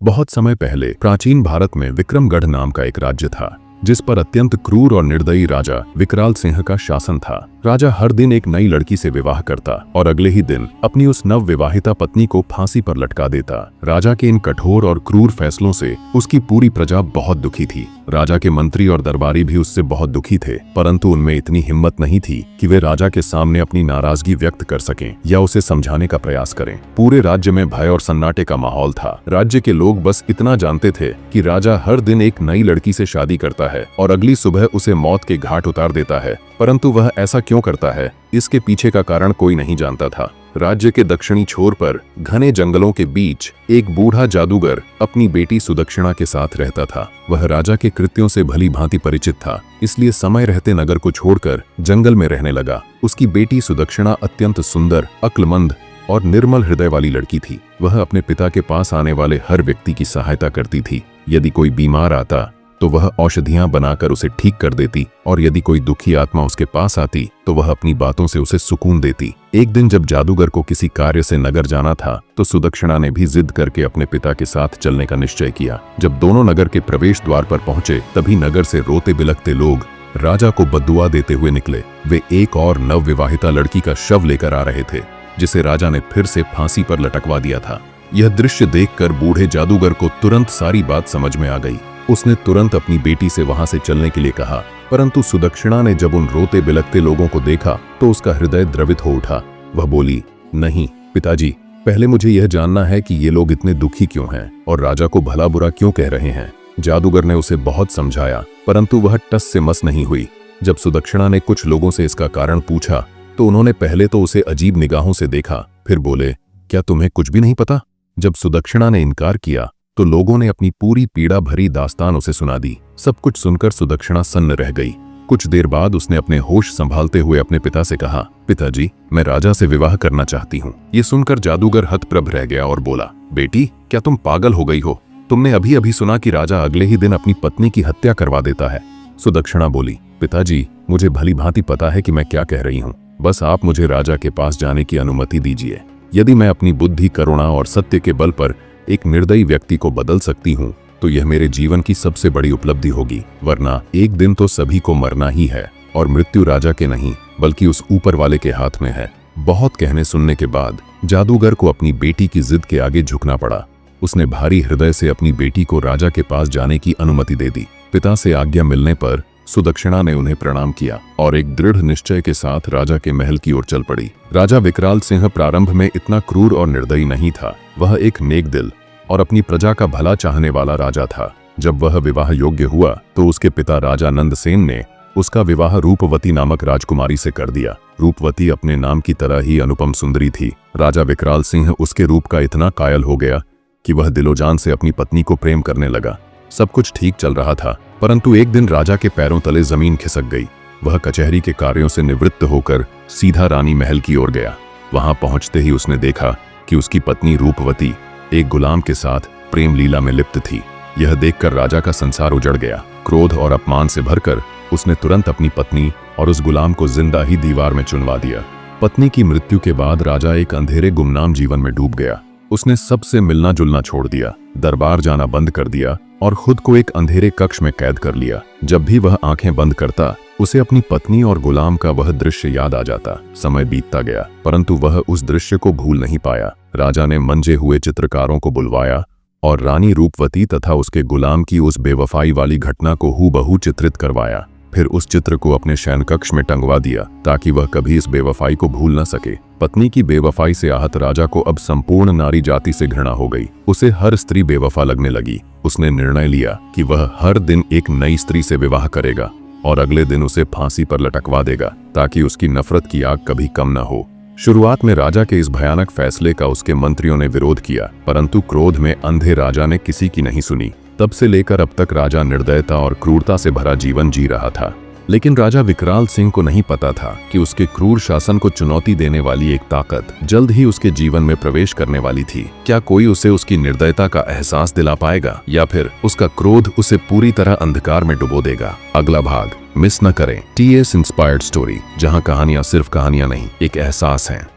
बहुत समय पहले प्राचीन भारत में विक्रमगढ़ नाम का एक राज्य था, जिस पर अत्यंत क्रूर और निर्दयी राजा विकराल सिंह का शासन था। राजा हर दिन एक नई लड़की से विवाह करता और अगले ही दिन अपनी उस नव विवाहिता पत्नी को फांसी पर लटका देता। राजा के इन कठोर और क्रूर फैसलों से उसकी पूरी प्रजा बहुत दुखी थी। राजा के मंत्री और दरबारी भी उससे बहुत दुखी थे, परंतु उनमें इतनी हिम्मत नहीं थी कि वे राजा के सामने अपनी नाराजगी व्यक्त कर सकें या उसे समझाने का प्रयास करें। पूरे राज्य में भय और सन्नाटे का माहौल था। राज्य के लोग बस इतना जानते थे कि राजा हर दिन एक नई लड़की से शादी करता है और अगली सुबह उसे मौत के घाट उतार देता है, परंतु वह ऐसा क्यों करता है, इसके पीछे का कारण कोई नहीं जानता था। राज्य के दक्षिणी छोर पर घने जंगलों के बीच एक बूढ़ा जादूगर अपनी बेटी सुदक्षिणा के साथ रहता था। वह राजा के कृत्यों से भली भांति परिचित था, इसलिए समय रहते नगर को छोड़कर जंगल में रहने लगा। उसकी बेटी सुदक्षिणा अत्यंत सुंदर, अक्लमंद और निर्मल हृदय वाली लड़की थी। वह अपने पिता के पास आने वाले हर व्यक्ति की सहायता करती थी। यदि कोई बीमार आता तो वह औषधियां बनाकर उसे ठीक कर देती, और यदि कोई दुखी आत्मा उसके पास आती तो वह अपनी बातों से उसे सुकून देती। एक दिन जब जादूगर को किसी कार्य से नगर जाना था तो सुदक्षिणा ने भी जिद करके अपने पिता के साथ चलने का निश्चय किया। जब दोनों नगर के प्रवेश द्वार पर पहुंचे तभी नगर से रोते बिलखते लोग राजा को बद्दुआ देते हुए निकले। वे एक और नवविवाहिता लड़की का शव लेकर आ रहे थे, जिसे राजा ने फिर से फांसी पर लटकवा दिया था। यह दृश्य देखकर बूढ़े जादूगर को तुरंत सारी बात समझ में आ गई। उसने तुरंत अपनी बेटी से वहां से चलने के लिए कहा, परंतु सुदक्षिणा ने जब उन रोते बिलखते लोगों को देखा तो उसका हृदय द्रवित हो उठा। वह बोली, नहीं पिताजी, पहले मुझे यह जानना है कि ये लोग इतने दुखी क्यों हैं और राजा को भला बुरा क्यों कह रहे हैं। जादूगर ने उसे बहुत समझाया, परंतु वह टस से मस नहीं हुई। जब सुदक्षिणा ने कुछ लोगों से इसका कारण पूछा तो उन्होंने पहले तो उसे अजीब निगाहों से देखा, फिर बोले, क्या तुम्हें कुछ भी नहीं पता? जब सुदक्षिणा ने इनकार किया तो लोगों ने अपनी पूरी पीड़ा भरी दास्तान उसे सुना दी। सब कुछ सुनकर सुदक्षिणा सन्न रह गई। कुछ देर बाद उसने अपने होश संभालते हुए अपने पिता से कहा, पिताजी, मैं राजा से विवाह करना चाहती हूँ। ये सुनकर जादूगर हतप्रभ रह गया और बोला, बेटी, क्या तुम पागल हो गई हो? तुमने अभी अभी सुना कि राजा अगले ही दिन अपनी पत्नी की हत्या करवा देता है। सुदक्षिणा बोली, पिताजी, मुझे भली भांति पता है कि मैं क्या कह रही हूँ, बस आप मुझे राजा के पास जाने की अनुमति दीजिए। यदि मैं अपनी बुद्धि, करुणा और सत्य के बल पर एक निर्दयी व्यक्ति को बदल सकती हूँ तो यह मेरे जीवन की सबसे बड़ी उपलब्धि होगी, वरना एक दिन तो सभी को मरना ही है और मृत्यु राजा के नहीं बल्कि उस ऊपर वाले के हाथ में है। बहुत कहने सुनने के बाद जादूगर को अपनी बेटी की जिद के आगे झुकना पड़ा। उसने भारी हृदय से अपनी बेटी को राजा के पास जाने की अनुमति दे दी। पिता से आज्ञा मिलने पर सुदक्षिणा ने उन्हें प्रणाम किया और एक दृढ़ निश्चय के साथ राजा के महल की ओर चल पड़ी। राजा विकराल सिंह प्रारंभ में इतना क्रूर और निर्दयी नहीं था। वह एक नेक दिल और अपनी प्रजा का भला चाहने वाला राजा था। जब वह विवाह योग्य हुआ तो उसके पिता राजा नंदसेन ने उसका विवाह रूपवती नामक राजकुमारी से कर दिया। रूपवती अपने नाम की तरह ही अनुपम सुंदरी थी। राजा विकराल सिंह उसके रूप का इतना कायल हो गया कि वह दिलोजान से अपनी पत्नी को प्रेम करने लगा। सब कुछ ठीक चल रहा था, परंतु एक दिन राजा के पैरों तले जमीन खिसक गई। वह कचहरी के कार्यों से निवृत्त होकर सीधा रानी महल की ओर गया। वहां पहुंचते ही उसने देखा कि उसकी पत्नी रूपवती एक गुलाम के साथ प्रेम लीला में लिप्त थी। यह देखकर राजा का संसार उजड़ गया। क्रोध और अपमान से भरकर उसने तुरंत अपनी पत्नी और उस गुलाम को जिंदा ही दीवार में चुनवा दिया। पत्नी की मृत्यु के बाद राजा एक अंधेरे गुमनाम जीवन में डूब गया। उसने सबसे मिलना जुलना छोड़ दिया, दरबार जाना बंद कर दिया और खुद को एक अंधेरे कक्ष में कैद कर लिया। जब भी वह आंखें बंद करता उसे अपनी पत्नी और गुलाम का वह दृश्य याद आ जाता। समय बीतता गया, परंतु वह उस दृश्य को भूल नहीं पाया। राजा ने मंजे हुए चित्रकारों को बुलवाया और रानी रूपवती तथा उसके गुलाम की उस बेवफाई वाली घटना को हूबहू चित्रित करवाया। फिर उस चित्र को अपने शयन कक्ष में टंगवा दिया ताकि वह कभी इस बेवफाई को भूल न सके। पत्नी की बेवफाई से आहत राजा को अब संपूर्ण नारी जाति से घृणा हो गई। उसे हर स्त्री बेवफा लगने लगी। उसने निर्णय लिया कि वह हर दिन एक नई स्त्री से विवाह करेगा और अगले दिन उसे फांसी पर लटकवा देगा ताकि उसकी नफरत की आग कभी कम न हो। शुरुआत में राजा के इस भयानक फैसले का उसके मंत्रियों ने विरोध किया, परंतु क्रोध में अंधे राजा ने किसी की नहीं सुनी। तब से लेकर अब तक राजा निर्दयता और क्रूरता से भरा जीवन जी रहा था। लेकिन राजा विकराल सिंह को नहीं पता था कि उसके क्रूर शासन को चुनौती देने वाली एक ताकत जल्द ही उसके जीवन में प्रवेश करने वाली थी। क्या कोई उसे उसकी निर्दयता का एहसास दिला पाएगा या फिर उसका क्रोध उसे पूरी तरह अंधकार में डुबो देगा? अगला भाग मिस न करें। TS इंस्पायर्ड स्टोरी, जहां कहानियां सिर्फ कहानियां नहीं, एक एहसास हैं।